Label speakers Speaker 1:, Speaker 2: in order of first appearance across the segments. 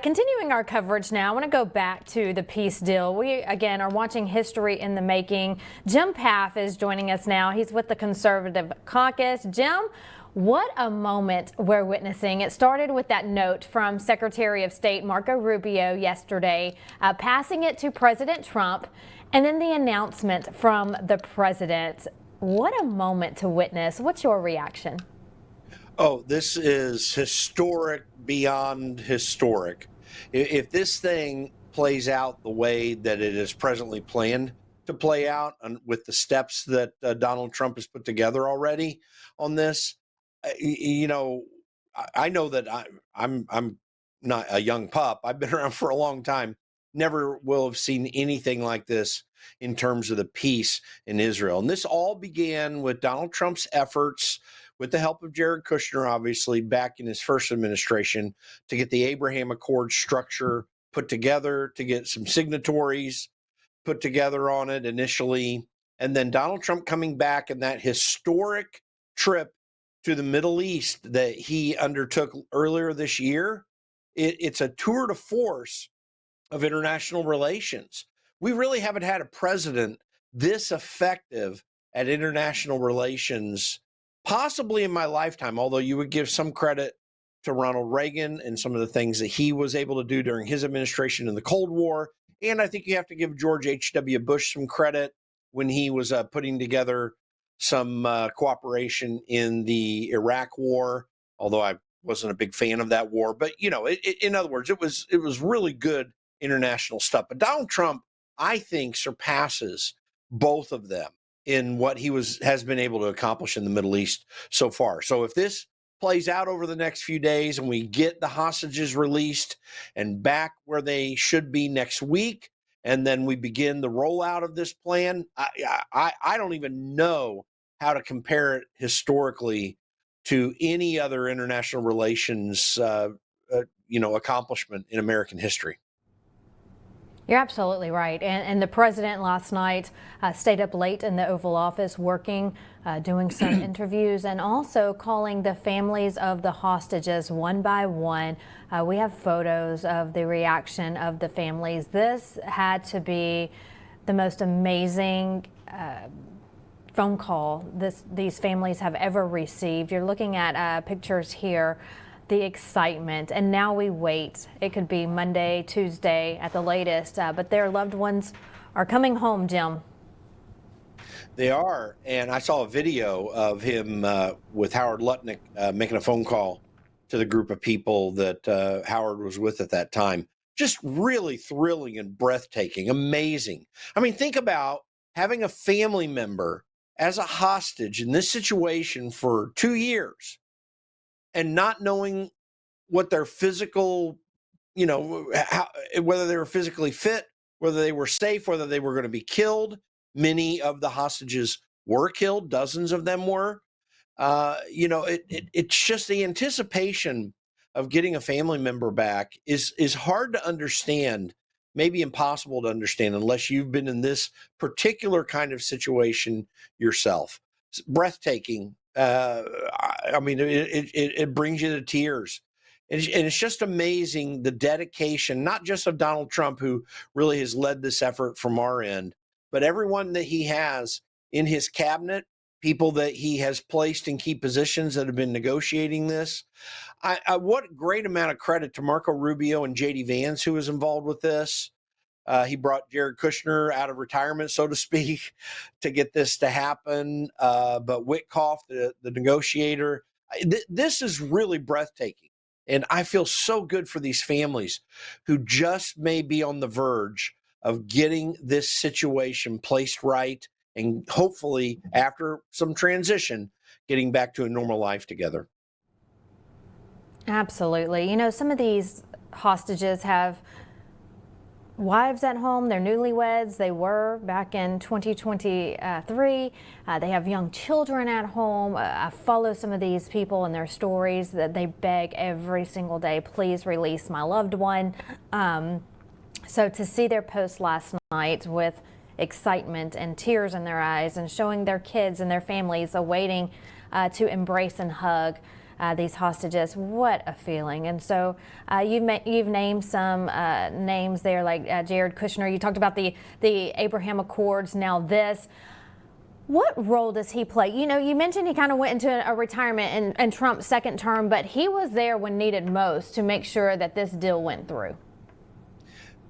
Speaker 1: Continuing our coverage now, I want to go back to the peace deal. We, again, are watching history in the making. Jim Paff is joining us now. He's with the Conservative Caucus. Jim, what a moment we're witnessing. It started with that note from Secretary of State Marco Rubio yesterday, passing it to President Trump, and then the announcement from the president. What a moment to witness. What's your reaction?
Speaker 2: Oh, this is historic beyond historic. If this thing plays out the way that it is presently planned to play out, and with the steps that Donald Trump has put together already on this, you know, I know that I'm not a young pup. I've been around for a long time. Never will have seen anything like this in terms of the peace in Israel. And this all began with Donald Trump's efforts, with the help of Jared Kushner, obviously, back in his first administration, to get the Abraham Accord structure put together, to get some signatories put together on it initially. And then Donald Trump coming back in that historic trip to the Middle East that he undertook earlier this year. It's a tour de force of international relations. We really haven't had a president this effective at international relations possibly in my lifetime, although you would give some credit to Ronald Reagan and some of the things that he was able to do during his administration in the Cold War. And I think you have to give George H.W. Bush some credit when he was putting together some cooperation in the Iraq War, although I wasn't a big fan of that war. But, you know, in other words, it was really good international stuff. But Donald Trump, I think, surpasses both of them in what he has been able to accomplish in the Middle East so far. So if this plays out over the next few days and we get the hostages released and back where they should be next week, and then we begin the rollout of this plan, I don't even know how to compare it historically to any other international relations accomplishment in American history.
Speaker 1: You're absolutely right. And the president last night stayed up late in the Oval Office working, doing some interviews, and also calling the families of the hostages one by one. We have photos of the reaction of the families. This had to be the most amazing phone call these families have ever received. You're looking at pictures here. The excitement, and now we wait. It could be Monday, Tuesday at the latest, but their loved ones are coming home, Jim.
Speaker 2: They are, and I saw a video of him with Howard Lutnick making a phone call to the group of people that Howard was with at that time. Just really thrilling and breathtaking, amazing. I mean, think about having a family member as a hostage in this situation for 2 years, and not knowing what their physical, whether they were physically fit, whether they were safe, whether they were going to be killed. Many of the hostages were killed. Dozens of them were. It's just the anticipation of getting a family member back is hard to understand, maybe impossible to understand unless you've been in this particular kind of situation yourself. It's breathtaking. It brings you to tears. And it's just amazing the dedication, not just of Donald Trump, who really has led this effort from our end, but everyone that he has in his cabinet, people that he has placed in key positions that have been negotiating this. What great amount of credit to Marco Rubio and J.D. Vance, who was involved with this. He brought Jared Kushner out of retirement, so to speak, to get this to happen. But Witkoff, the negotiator, this is really breathtaking. And I feel so good for these families who just may be on the verge of getting this situation placed right, and hopefully after some transition, getting back to a normal life together.
Speaker 1: Absolutely. You know, some of these hostages have wives at home. They're newlyweds. They were back in 2023. They have young children at home. I follow some of these people and their stories that they beg every single day, please release my loved one. So to see their post last night with excitement and tears in their eyes and showing their kids and their families awaiting to embrace and hug these hostages. What a feeling. And so you've named some names there, like Jared Kushner. You talked about the Abraham Accords. Now this. What role does he play? You know, you mentioned he kind of went into a retirement in Trump's second term, but he was there when needed most to make sure that this deal went through.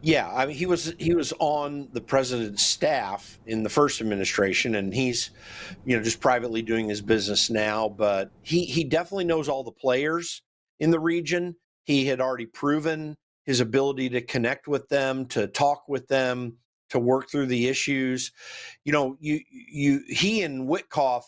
Speaker 2: Yeah, I mean, he was on the president's staff in the first administration, and he's, just privately doing his business now. But he definitely knows all the players in the region. He had already proven his ability to connect with them, to talk with them, to work through the issues. He and Witkoff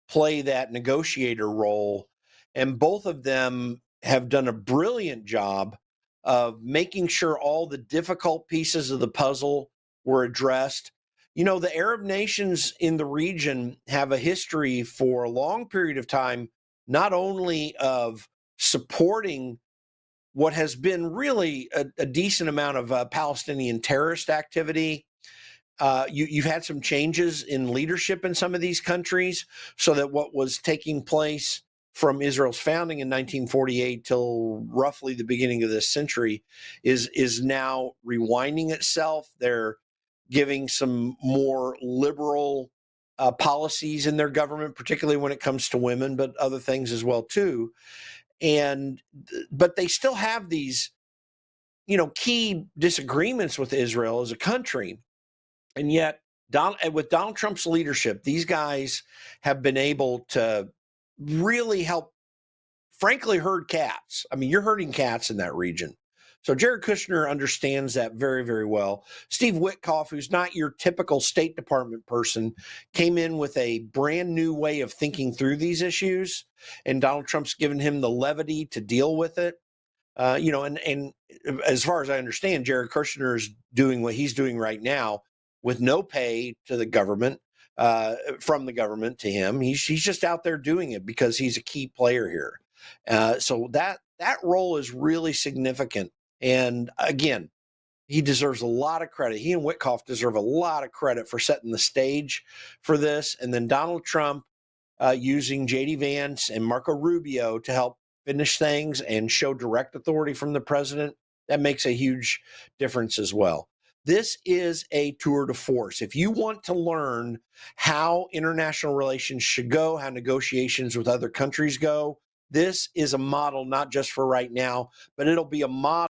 Speaker 2: play that negotiator role, and both of them have done a brilliant job of making sure all the difficult pieces of the puzzle were addressed. The Arab nations in the region have a history for a long period of time, not only of supporting what has been really a decent amount of Palestinian terrorist activity. You've had some changes in leadership in some of these countries, so that what was taking place from Israel's founding in 1948 till roughly the beginning of this century is now rewinding itself. They're giving some more liberal policies in their government, particularly when it comes to women, but other things as well too. But they still have these, key disagreements with Israel as a country. And yet, with Donald Trump's leadership, these guys have been able to really help, frankly, herd cats. I mean, you're herding cats in that region. So Jared Kushner understands that very, very well. Steve Witkoff, who's not your typical State Department person, came in with a brand new way of thinking through these issues, and Donald Trump's given him the levity to deal with it. And as far as I understand, Jared Kushner is doing what he's doing right now with no pay to the government, from the government to him. He's just out there doing it because he's a key player here. So that role is really significant. And again, he deserves a lot of credit. He and Witkoff deserve a lot of credit for setting the stage for this. And then Donald Trump using J.D. Vance and Marco Rubio to help finish things and show direct authority from the president. That makes a huge difference as well. This is a tour de force. If you want to learn how international relations should go, how negotiations with other countries go, this is a model not just for right now, but it'll be a model.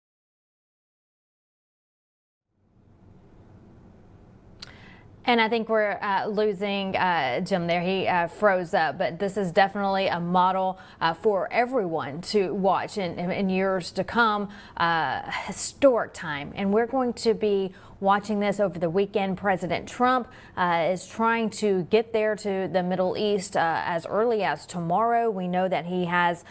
Speaker 1: And I think we're losing Jim there. He froze up, but this is definitely a model for everyone to watch in years to come. Historic time. And we're going to be watching this over the weekend. President Trump is trying to get there to the Middle East as early as tomorrow. We know that he has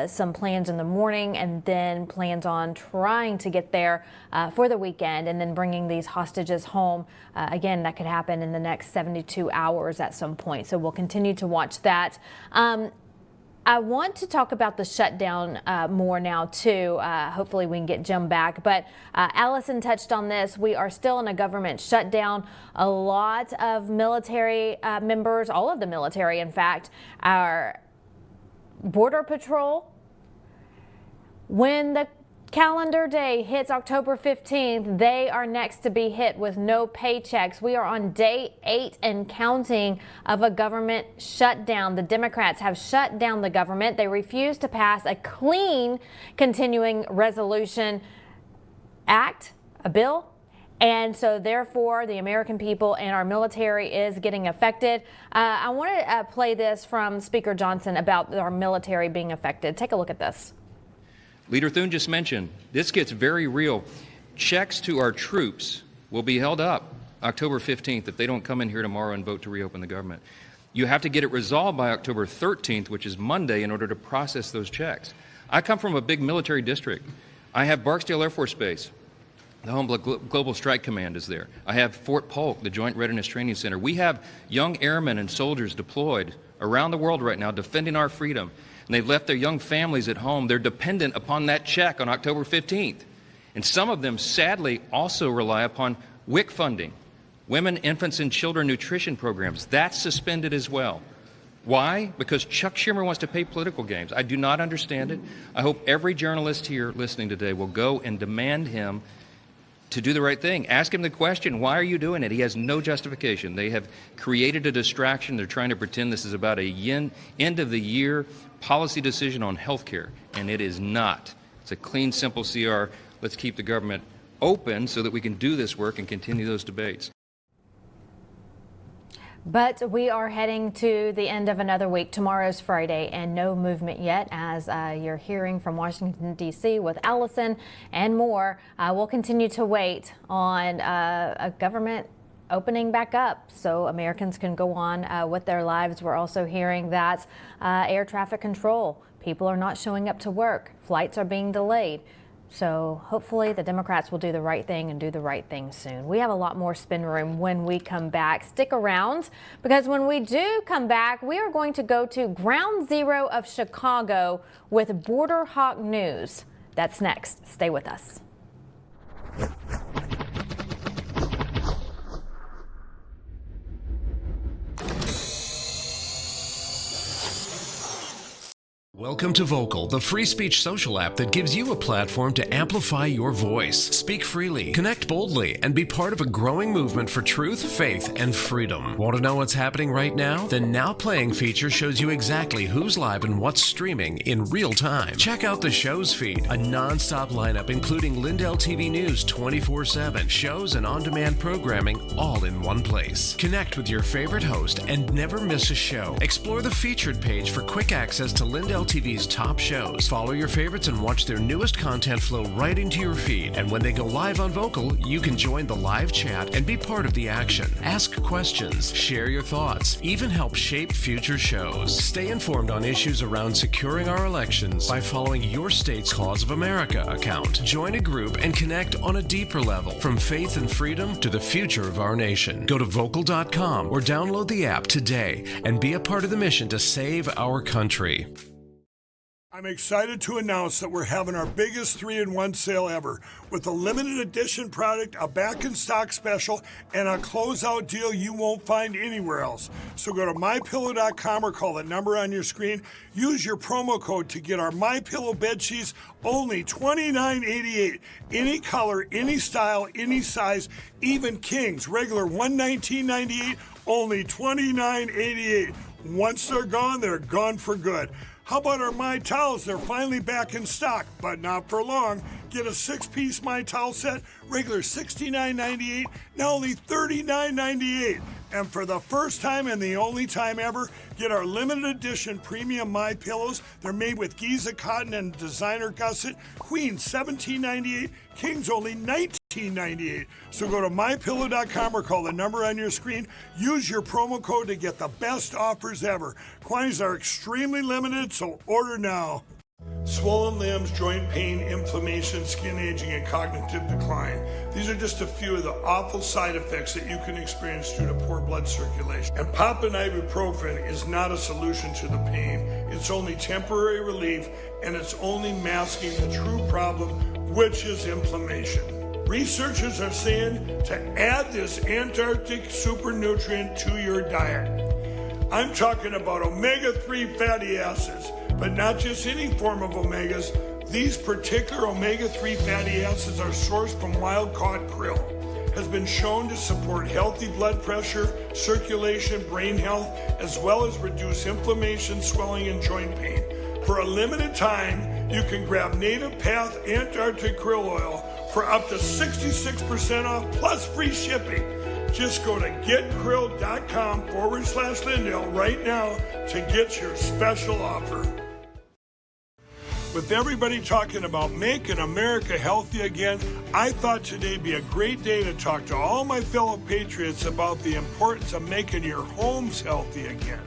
Speaker 1: some plans in the morning and then plans on trying to get there for the weekend and then bringing these hostages home. Again, that could happen in the next 72 hours at some point. So we'll continue to watch that. I want to talk about the shutdown more now, too. Hopefully we can get Jim back. But Allison touched on this. We are still in a government shutdown. A lot of military members, all of the military, in fact, our Border Patrol, when the calendar day hits October 15th, they are next to be hit with no paychecks. We are on day 8 and counting of a government shutdown. The Democrats have shut down the government. They refuse to pass a clean continuing resolution act, a bill. And so therefore, the American people and our military is getting affected. I want to play this from Speaker Johnson about our military being affected. Take a look at this.
Speaker 3: Leader Thune just mentioned, this gets very real. Checks to our troops will be held up October 15th if they don't come in here tomorrow and vote to reopen the government. You have to get it resolved by October 13th, which is Monday, in order to process those checks. I come from a big military district. I have Barksdale Air Force Base. The Home Global Strike Command is there. I have Fort Polk, the Joint Readiness Training Center. We have young airmen and soldiers deployed around the world right now defending our freedom. And they've left their young families at home. They're dependent upon that check on October 15th. And some of them, sadly, also rely upon WIC funding, Women, Infants, and Children Nutrition Programs. That's suspended as well. Why? Because Chuck Schumer wants to play political games. I do not understand it. I hope every journalist here listening today will go and demand him to do the right thing. Ask him the question, why are you doing it? He has no justification. They have created a distraction. They're trying to pretend this is about a end of the year policy decision on health care, and it is not. It's a clean, simple CR. Let's keep the government open so that we can do this work and continue those debates.
Speaker 1: But we are heading to the end of another week. Tomorrow's Friday and no movement yet, as you're hearing from Washington, D.C. with Allison and more. We'll continue to wait on a government opening back up so Americans can go on with their lives. We're also hearing that air traffic control, people are not showing up to work. Flights are being delayed. So hopefully the Democrats will do the right thing and do the right thing soon. We have a lot more Spin Room when we come back. Stick around, because when we do come back, we are going to go to Ground Zero of Chicago with Border Hawk News. That's next. Stay with us.
Speaker 4: Welcome to Vocal, the free speech social app that gives you a platform to amplify your voice. Speak freely, connect boldly, and be part of a growing movement for truth, faith, and freedom. Want to know what's happening right now? The Now Playing feature shows you exactly who's live and what's streaming in real time. Check out the show's feed, a non-stop lineup including Lindell TV News 24/7, shows and on-demand programming all in one place. Connect with your favorite host and never miss a show. Explore the featured page for quick access to Lindell TV's top shows. Follow your favorites and watch their newest content flow right into your feed. And when they go live on Vocal, you can join the live chat and be part of the action. Ask questions, share your thoughts, even help shape future shows. Stay informed on issues around securing our elections by following your state's Laws of America account. Join a group and connect on a deeper level, from faith and freedom to the future of our nation. Go to vocal.com or download the app today and be a part of the mission to save our country.
Speaker 5: I'm excited to announce that we're having our biggest 3-in-1 sale ever, with a limited edition product, a back-in-stock special, and a closeout deal you won't find anywhere else. So go to MyPillow.com or call the number on your screen. Use your promo code to get our MyPillow bed sheets, only $29.88. Any color, any style, any size, even kings, regular $119.98, only $29.88. Once they're gone for good. How about our My Towels? They're finally back in stock, but not for long. Get a 6-piece My Towel set, regular $69.98, now only $39.98. And for the first time and the only time ever, get our limited edition premium My Pillows. They're made with Giza cotton and designer gusset. Queen $17.98, Kings only $19.98. So go to mypillow.com or call the number on your screen. Use your promo code to get the best offers ever. Quantities are extremely limited, so order now. Swollen limbs, joint pain, inflammation, skin aging, and cognitive decline. These are just a few of the awful side effects that you can experience due to poor blood circulation. And popping ibuprofen is not a solution to the pain. It's only temporary relief, and it's only masking the true problem, which is inflammation. Researchers are saying to add this Antarctic super nutrient to your diet. I'm talking about omega-3 fatty acids, but not just any form of omegas. These particular omega-3 fatty acids are sourced from wild-caught krill. Has been shown to support healthy blood pressure, circulation, brain health, as well as reduce inflammation, swelling, and joint pain. For a limited time, you can grab Native Path Antarctic Krill Oil for up to 66% off plus free shipping. Just go to getkrill.com/Lindell right now to get your special offer. With everybody talking about making America healthy again, I thought today'd be a great day to talk to all my fellow patriots about the importance of making your homes healthy again.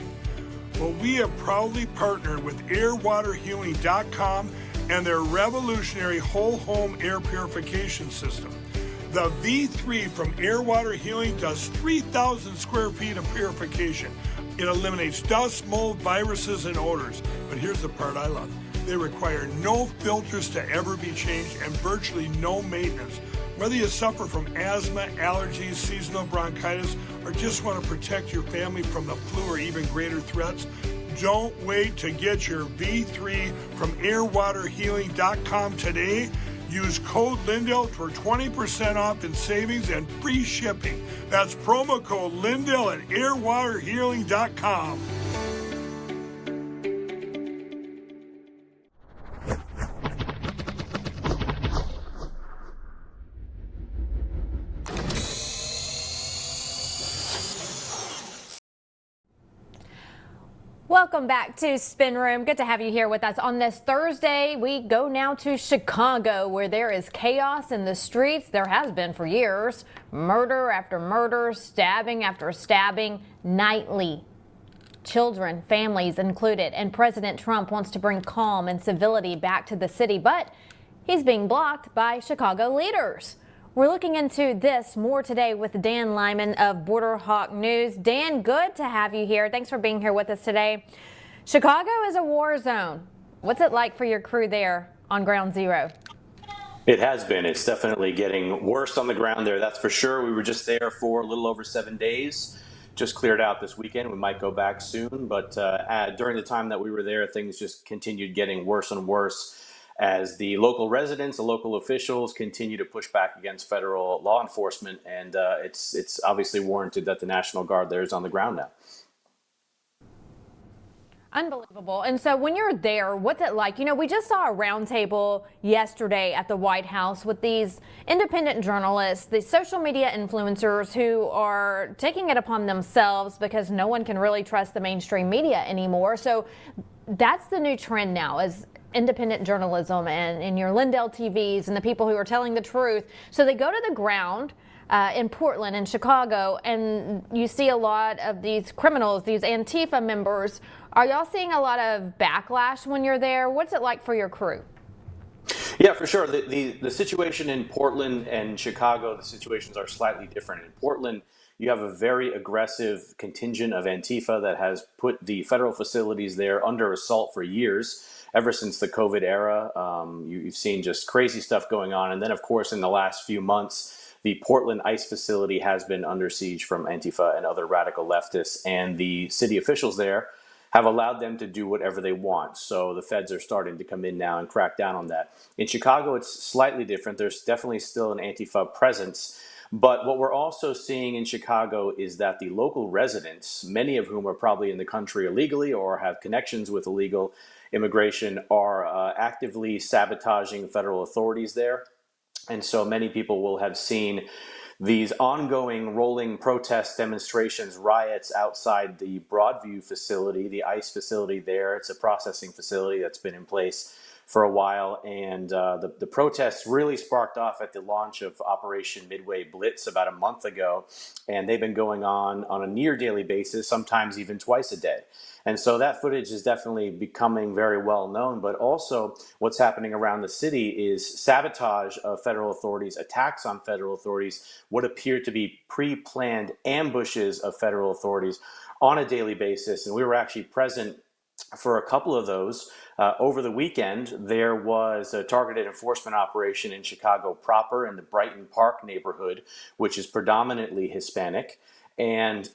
Speaker 5: Well, we have proudly partnered with airwaterhealing.com and their revolutionary whole home air purification system. The V3 from Air Water Healing does 3,000 square feet of purification. It eliminates dust, mold, viruses, and odors. But here's the part I love. They require no filters to ever be changed and virtually no maintenance. Whether you suffer from asthma, allergies, seasonal bronchitis, or just want to protect your family from the flu or even greater threats, don't wait to get your V3 from airwaterhealing.com today. Use code Lindell for 20% off in savings and free shipping. That's promo code Lindell at airwaterhealing.com.
Speaker 1: Welcome back to Spin Room. Good to have you here with us. On this Thursday, we go now to Chicago, where there is chaos in the streets. There has been for years. Murder after murder, stabbing after stabbing, nightly. Children, families included. And President Trump wants to bring calm and civility back to the city, but he's being blocked by Chicago leaders. We're looking into this more today with Dan Lyman of Border Hawk News. Dan, good to have you here. Thanks for being here with us today. Chicago is a war zone. What's it like for your crew there on Ground Zero?
Speaker 6: It has been. It's definitely getting worse on the ground there, that's for sure. We were just there for a little over 7 days. Just cleared out this weekend. We might go back soon, but during the time that we were there, things just continued getting worse and worse as the local residents, the local officials continue to push back against federal law enforcement, and it's obviously warranted that the National Guard there is on the ground now.
Speaker 1: Unbelievable. And so when you're there, what's it like? You know, we just saw a roundtable yesterday at the White House with these independent journalists, these social media influencers who are taking it upon themselves because no one can really trust the mainstream media anymore. So that's the new trend now, is independent journalism and your Lindell TVs and the people who are telling the truth. So they go to the ground in Portland and Chicago, and you see a lot of these criminals, these Antifa members. Are y'all seeing a lot of backlash when you're there? What's it like for your crew?
Speaker 6: Yeah, for sure. The situation in Portland and Chicago, the situations are slightly different. In Portland, you have a very aggressive contingent of Antifa that has put the federal facilities there under assault for years. Ever since the COVID era, you've seen just crazy stuff going on. And then, of course, in the last few months, the Portland ICE facility has been under siege from Antifa and other radical leftists. And the city officials there have allowed them to do whatever they want. So the feds are starting to come in now and crack down on that. In Chicago, it's slightly different. There's definitely still an Antifa presence. But what we're also seeing in Chicago is that the local residents, many of whom are probably in the country illegally or have connections with illegal immigration, are actively sabotaging federal authorities there. And so many people will have seen these ongoing rolling protest demonstrations, riots outside the Broadview facility, the ICE facility there. It's a processing facility that's been in place for a while, and the protests really sparked off at the launch of Operation Midway Blitz about a month ago, and they've been going on a near daily basis, sometimes even twice a day. And so that footage is definitely becoming very well known, but also what's happening around the city is sabotage of federal authorities, attacks on federal authorities, what appear to be pre-planned ambushes of federal authorities on a daily basis. And we were actually present for a couple of those. Over the weekend, there was a targeted enforcement operation in Chicago proper in the Brighton Park neighborhood, which is predominantly Hispanic. And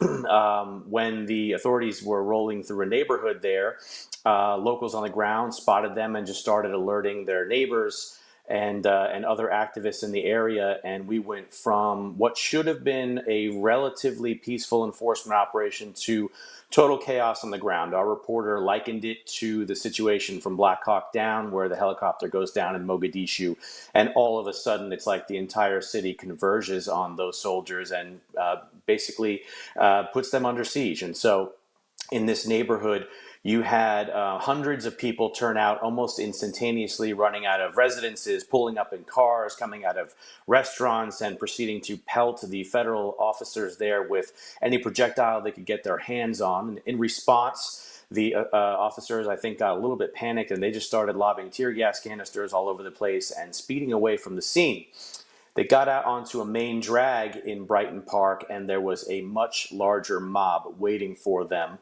Speaker 6: when the authorities were rolling through a neighborhood there, locals on the ground spotted them and just started alerting their neighbors and other activists in the area. And we went from what should have been a relatively peaceful enforcement operation to total chaos on the ground. Our reporter likened it to the situation from Black Hawk Down, where the helicopter goes down in Mogadishu, and all of a sudden it's like the entire city converges on those soldiers and basically puts them under siege. And so in this neighborhood, you had hundreds of people turn out almost instantaneously, running out of residences, pulling up in cars, coming out of restaurants, and proceeding to pelt the federal officers there with any projectile they could get their hands on. And in response, the officers, I think, got a little bit panicked, and they just started lobbing tear gas canisters all over the place and speeding away from the scene. They got out onto a main drag in Brighton Park, and there was a much larger mob waiting for them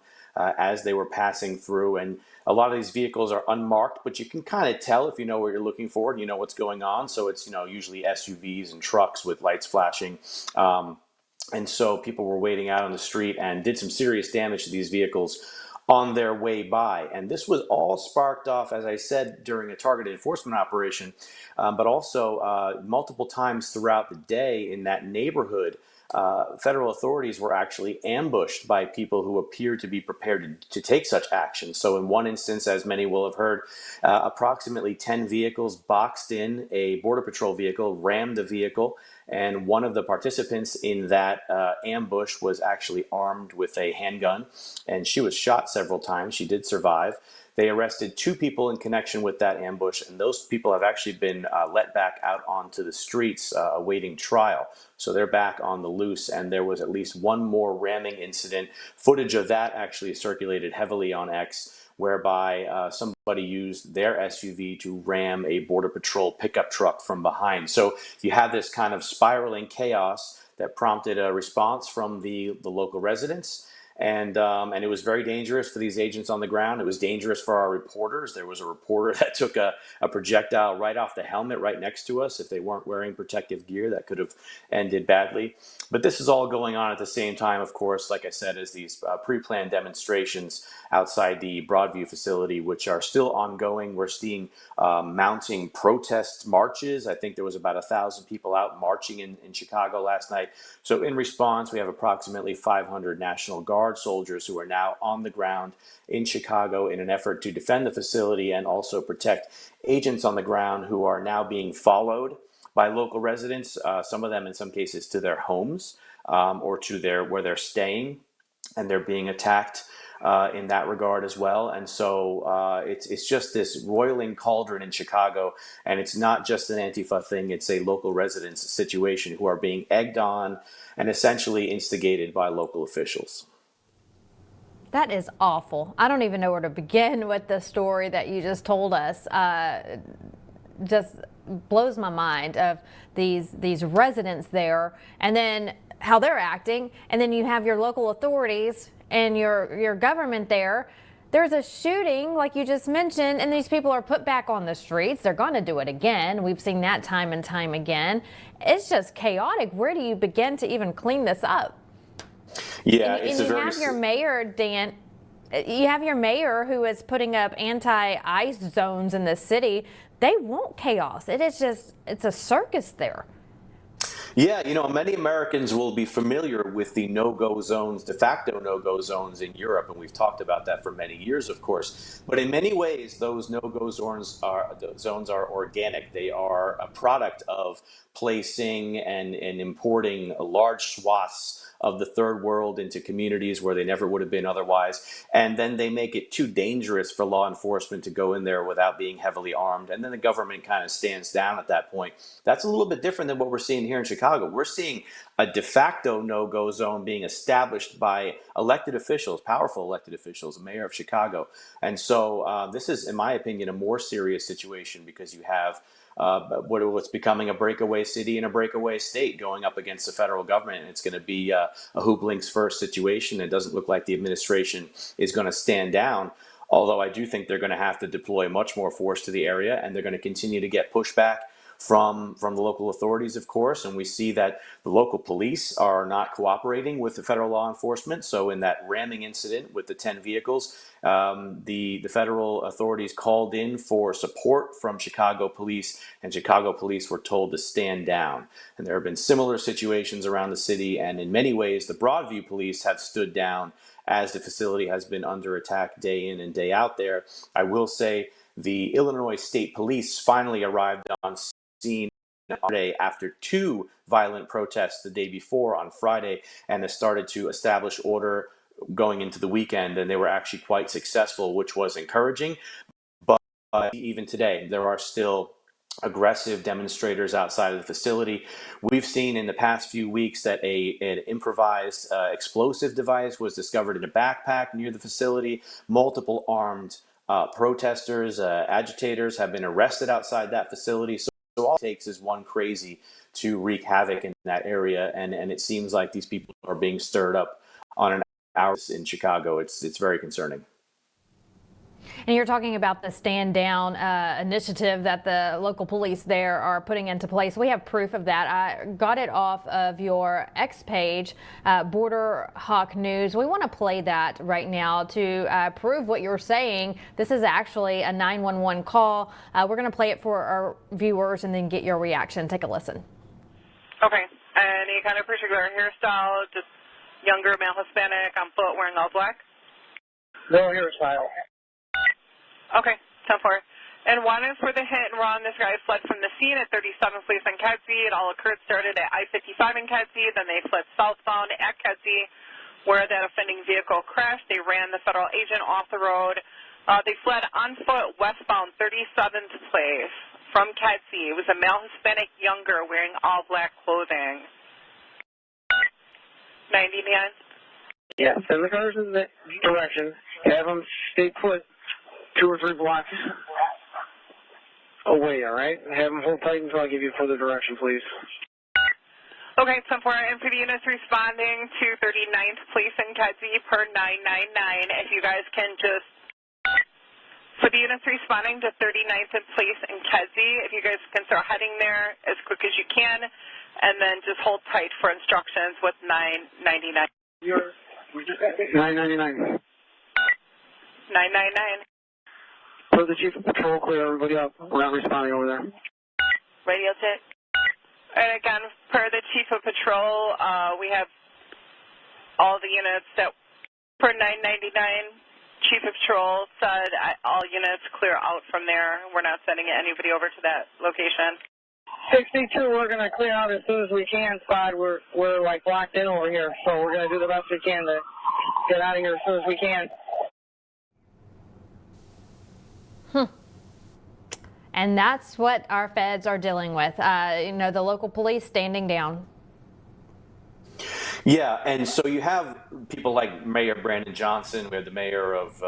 Speaker 6: as they were passing through. And A lot of these vehicles are unmarked, but you can kind of tell if you know what you're looking for and you know what's going on. So it's, usually SUVs and trucks with lights flashing. And so people were waiting out on the street and did some serious damage to these vehicles on their way by. And this was all sparked off, as I said, during a targeted enforcement operation, but also multiple times throughout the day in that neighborhood. Federal authorities were actually ambushed by people who appeared to be prepared to take such action. So in one instance, as many will have heard, approximately 10 vehicles boxed in a Border Patrol vehicle, rammed the vehicle, and one of the participants in that ambush was actually armed with a handgun, and she was shot several times. She did survive. They arrested 2 people in connection with that ambush, and those people have actually been let back out onto the streets awaiting trial. So they're back on the loose, and there was at least one more ramming incident. Footage of that actually circulated heavily on X, whereby somebody used their SUV to ram a Border Patrol pickup truck from behind. So you have this kind of spiraling chaos that prompted a response from the local residents. And it was very dangerous for these agents on the ground. It was dangerous for our reporters. There was a reporter that took a projectile right off the helmet right next to us. If they weren't wearing protective gear, that could have ended badly. But this is all going on at the same time, of course, like I said, as these pre-planned demonstrations outside the Broadview facility, which are still ongoing. We're seeing mounting protest marches. I think there was about 1,000 people out marching in Chicago last night. So in response, we have approximately 500 National Guard soldiers who are now on the ground in Chicago in an effort to defend the facility and also protect agents on the ground who are now being followed by local residents, some of them in some cases to their homes or to where they're staying, and they're being attacked in that regard as well. And so it's just this roiling cauldron in Chicago, and it's not just an Antifa thing, it's a local residents situation who are being egged on and essentially instigated by local officials.
Speaker 1: That is awful. I don't even know where to begin with the story that you just told us. Just blows my mind of these residents there, and then how they're acting, and then you have your local authorities and your government there. There's a shooting, like you just mentioned, and these people are put back on the streets. They're going to do it again. We've seen that time and time again. It's just chaotic. Where do you begin to even clean this up?
Speaker 6: Yeah,
Speaker 1: and you have your mayor, Dan. You have your mayor who is putting up anti-ICE zones in the city. They want chaos. It's a circus there.
Speaker 6: Yeah, many Americans will be familiar with the no-go zones, de facto no-go zones in Europe, and we've talked about that for many years, of course. But in many ways, those no-go zones are organic. They are a product of placing and importing large swaths of the third world into communities where they never would have been otherwise. And then they make it too dangerous for law enforcement to go in there without being heavily armed. And then the government kind of stands down at that point. That's a little bit different than what we're seeing here in Chicago. We're seeing a de facto no-go zone being established by elected officials, powerful elected officials, the mayor of Chicago. And so this is, in my opinion, a more serious situation because you have what's becoming a breakaway city and a breakaway state going up against the federal government. And it's going to be a who blinks first situation. It doesn't look like the administration is going to stand down, although I do think they're going to have to deploy much more force to the area, and they're going to continue to get pushback from the local authorities, of course. And we see that the local police are not cooperating with the federal law enforcement. So in that ramming incident with the 10 vehicles, the federal authorities called in for support from Chicago police, and Chicago police were told to stand down. And there have been similar situations around the city, and in many ways, the Broadview police have stood down as the facility has been under attack day in and day out there. I will say the Illinois State Police finally arrived on scene after 2 violent protests the day before on Friday, and has started to establish order going into the weekend, and they were actually quite successful, which was encouraging. But even today, there are still aggressive demonstrators outside of the facility. We've seen in the past few weeks that an improvised explosive device was discovered in a backpack near the facility. Multiple armed protesters, agitators have been arrested outside that facility. So all it takes is one crazy to wreak havoc in that area, and it seems like these people are being stirred up on an hour in Chicago. It's very concerning.
Speaker 1: And you're talking about the stand down initiative that the local police there are putting into place. We have proof of that. I got it off of your X page, Border Hawk News. We want to play that right now to prove what you're saying. This is actually a 911 call. We're going to play it for our viewers and then get your reaction. Take a listen.
Speaker 7: Okay. Any kind of particular hairstyle, just younger male Hispanic on foot wearing all black?
Speaker 8: No hairstyle.
Speaker 7: Okay, 10-4. And one is for the hit and run. This guy fled from the scene at 37th Place in Kedzie. It all started at I-55 in Kedzie. Then they fled southbound at Kedzie, where that offending vehicle crashed. They ran the federal agent off the road. They fled on foot westbound 37th Place from Kedzie. It was a male Hispanic younger wearing all black clothing. 99.
Speaker 8: Yeah, send the cars in that direction. Have them stay put 2 or 3 blocks away, all right? Have them hold tight until I give you further direction, please.
Speaker 7: Okay, 10-4. And for the units responding to 39th Place in Kedzie per 999, if you guys can just, for the units responding to 39th Place in Kedzie, if you guys can start heading there as quick as you can, and then just hold tight for instructions with 999.
Speaker 8: 999.
Speaker 7: 999.
Speaker 8: Put the chief of patrol, clear everybody up. We're not responding over there.
Speaker 7: Radio check. And again, per the chief of patrol, we have all the units that, per 999, chief of patrol said all units clear out from there. We're not sending anybody over to that location.
Speaker 8: 62, we're going to clear out as soon as we can, Spot. We're like locked in over here, so we're going to do the best we can to get out of here as soon as we can.
Speaker 1: And that's what our feds are dealing with. The local police standing down.
Speaker 6: Yeah, and so you have people like Mayor Brandon Johnson, we have the mayor of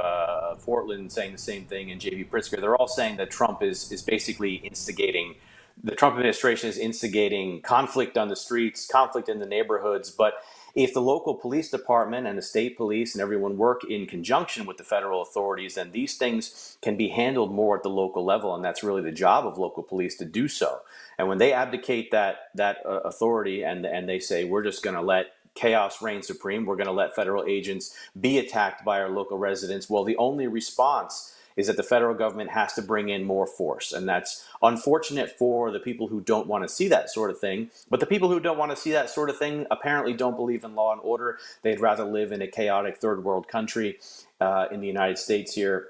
Speaker 6: Portland saying the same thing, and J.B. Pritzker. They're all saying that Trump is basically instigating, the Trump administration is instigating conflict on the streets, conflict in the neighborhoods. But if the local police department and the state police and everyone work in conjunction with the federal authorities, then these things can be handled more at the local level, and that's really the job of local police to do so. And when they abdicate that authority and they say, we're just going to let chaos reign supreme, we're going to let federal agents be attacked by our local residents, well, the only response is that the federal government has to bring in more force. And that's unfortunate for the people who don't want to see that sort of thing. But the people who don't want to see that sort of thing apparently don't believe in law and order. They'd rather live in a chaotic third world country in the United States here.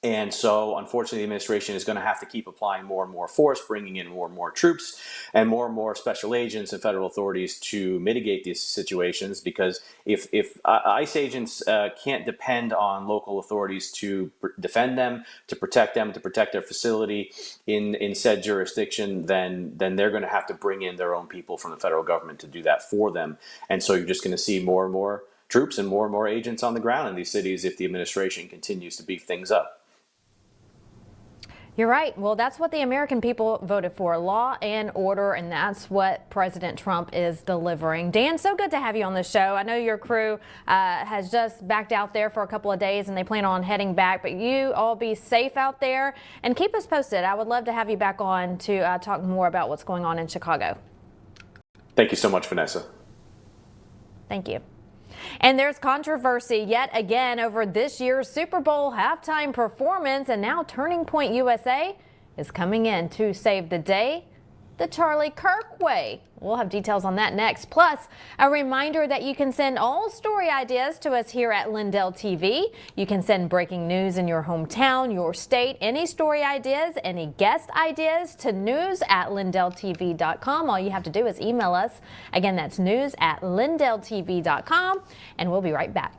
Speaker 6: And so, unfortunately, the administration is going to have to keep applying more and more force, bringing in more and more troops and more special agents and federal authorities to mitigate these situations. Because if ICE agents can't depend on local authorities to defend them, to protect their facility in said jurisdiction, then they're going to have to bring in their own people from the federal government to do that for them. And so you're just going to see more and more troops and more agents on the ground in these cities if the administration continues to beef things up.
Speaker 1: You're right. Well, that's what the American people voted for, law and order, and that's what President Trump is delivering. Dan, so good to have you on the show. I know your crew has just backed out there for a couple of days and they plan on heading back, but you all be safe out there and keep us posted. I would love to have you back on to talk more about what's going on in Chicago.
Speaker 6: Thank you so much, Vanessa.
Speaker 1: Thank you. And there's controversy yet again over this year's Super Bowl halftime performance, and now Turning Point USA is coming in to save the day the Charlie Kirk way. We'll have details on that next. Plus, a reminder that you can send all story ideas to us here at Lindell TV. You can send breaking news in your hometown, your state, any story ideas, any guest ideas to news@lindelltv.com. All you have to do is email us. Again, that's news@lindelltv.com, and we'll be right back.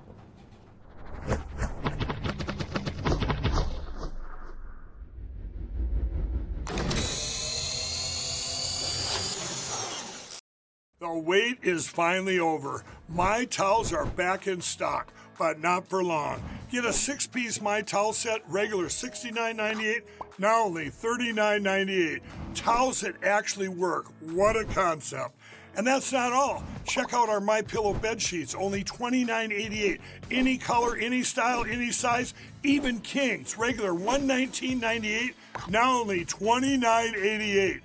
Speaker 5: The wait is finally over. My towels are back in stock. but not for long. Get a 6-piece My Towel set, regular $69.98, now only $39.98. Towels that actually work. What a concept. And that's not all. Check out our My Pillow bed sheets, only $29.88. Any color, any style, any size, even kings. Regular $119.98, now only $29.88.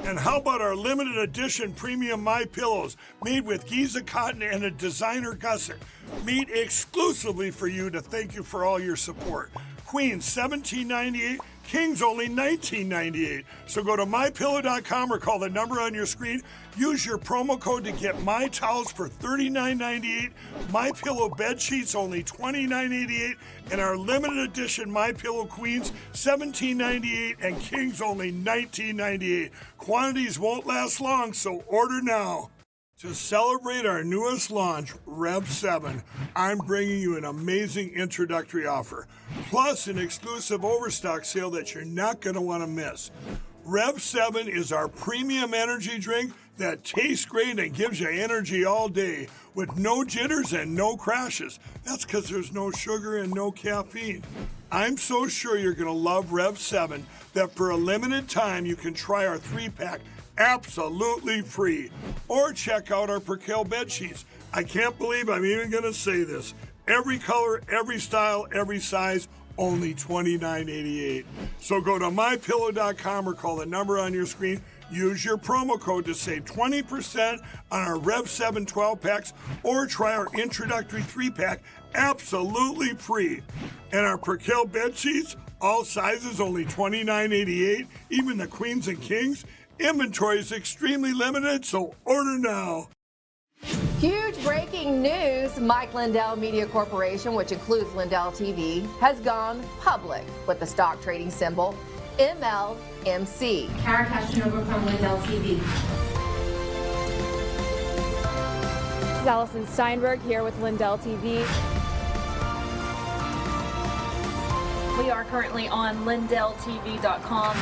Speaker 5: And how about our limited edition premium My Pillows, made with Giza cotton and a designer gusset, made exclusively for you to thank you for all your support. Queens $17.98, Kings only $19.98. So go to mypillow.com or call the number on your screen. Use your promo code to get My Towels for $39.98, My Pillow bed sheets only $29.88, and our limited edition My Pillow Queens $17.98 and Kings only $19.98. Quantities won't last long, so order now. To celebrate our newest launch, Rev 7, I'm bringing you an amazing introductory offer, plus an exclusive overstock sale that you're not going to want to miss. Rev 7 is our premium energy drink that tastes great and gives you energy all day with no jitters and no crashes. That's because there's no sugar and no caffeine. I'm so sure you're going to love Rev 7 that for a limited time you can try our 3-pack absolutely free. Or check out our Percale bed sheets. I can't believe I'm even going to say this. Every color, every style, every size, only $29.88. So go to mypillow.com or call the number on your screen. Use your promo code to save 20% on our Rev 7 12-packs or try our introductory 3-pack absolutely free. And our Percale bed sheets, all sizes only $29.88, even the queens and kings. Inventory is extremely limited, so order now.
Speaker 9: Huge breaking news. Mike Lindell Media Corporation, which includes Lindell TV, has gone public with the stock trading symbol MLMC.
Speaker 10: Kara Castronovo from Lindell TV.
Speaker 11: This is Allison Steinberg here with Lindell TV. We are currently on LindellTV.com.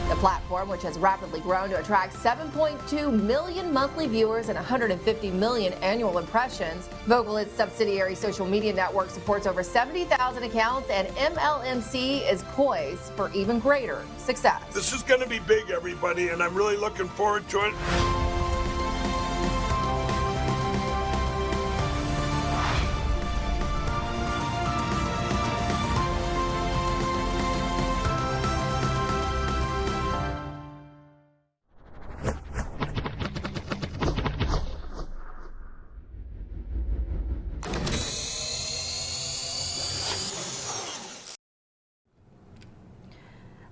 Speaker 9: The platform, which has rapidly grown to attract 7.2 million monthly viewers and 150 million annual impressions. Vocal, its subsidiary social media network, supports over 70,000 accounts, and MLMC is poised for even greater success.
Speaker 5: This is going to be big, everybody, and I'm really looking forward to it.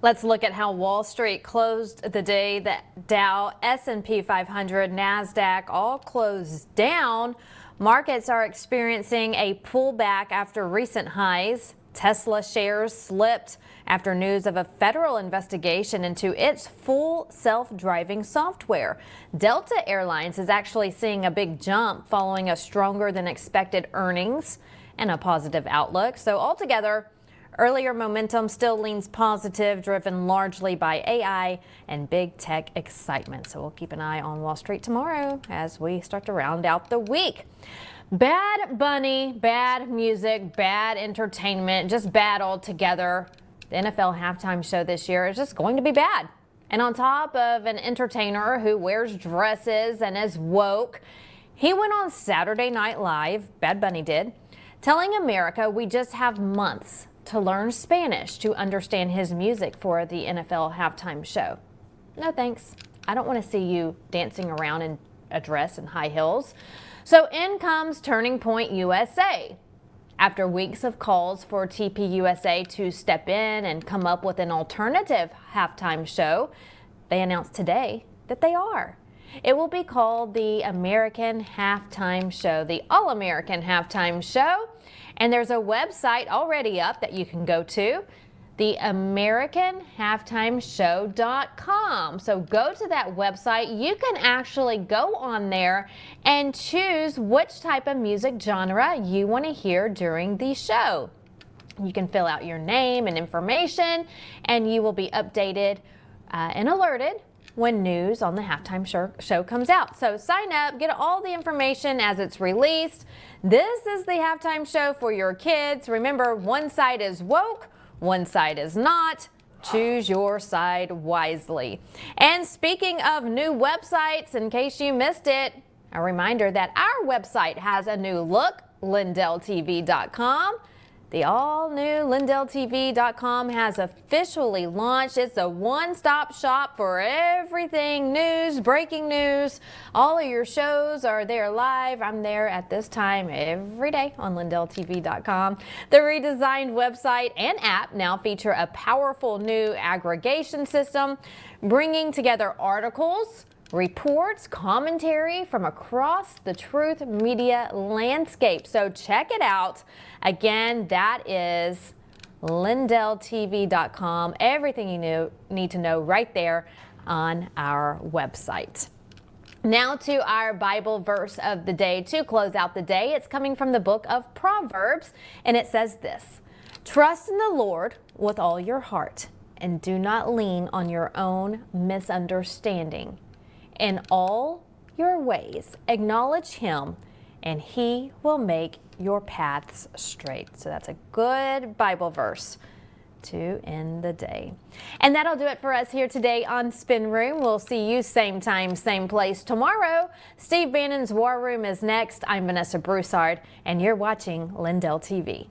Speaker 1: Let's look at how Wall Street closed the day. That Dow, S&P 500, NASDAQ all closed down. Markets are experiencing a pullback after recent highs. Tesla shares slipped after news of a federal investigation into its full self-driving software. Delta Airlines is actually seeing a big jump following a stronger than expected earnings and a positive outlook. So altogether, earlier momentum still leans positive, driven largely by AI and big tech excitement. So we'll keep an eye on Wall Street tomorrow as we start to round out the week. Bad Bunny, bad music, bad entertainment, just bad altogether. The NFL halftime show this year is just going to be bad. And on top of an entertainer who wears dresses and is woke, he went on Saturday Night Live, Bad Bunny did, telling America we just have months to learn Spanish to understand his music for the NFL halftime show. No thanks. I don't want to see you dancing around in a dress and high heels. So in comes Turning Point USA. After weeks of calls for TPUSA to step in and come up with an alternative halftime show, they announced today that they are. It will be called the American Halftime Show, the All-American Halftime Show. And there's a website already up that you can go to, theamericanhalftimeshow.com. So go to that website. You can actually go on there and choose which type of music genre you want to hear during the show. You can fill out your name and information, and you will be updated and alerted when news on the halftime show comes out. So sign up, get all the information as it's released. This is the halftime show for your kids. Remember, one side is woke, one side is not. Choose your side wisely. And speaking of new websites, in case you missed it, a reminder that our website has a new look, LindellTV.com. The all-new LindellTV.com has officially launched. It's a one-stop shop for everything news, breaking news. All of your shows are there live. I'm there at this time every day on LindellTV.com. The redesigned website and app now feature a powerful new aggregation system, bringing together articles, reports, commentary from across the truth media landscape. So check it out. Again, that is LindellTV.com. Everything you need to know right there on our website. Now to our Bible verse of the day to close out the day. It's coming from the book of Proverbs, and it says this: "Trust in the Lord with all your heart, and do not lean on your own misunderstanding. In all your ways, acknowledge him, and he will make your paths straight." So that's a good Bible verse to end the day. And that'll do it for us here today on Spin Room. We'll see you same time, same place tomorrow. Steve Bannon's War Room is next. I'm Vanessa Broussard, and you're watching Lindell TV.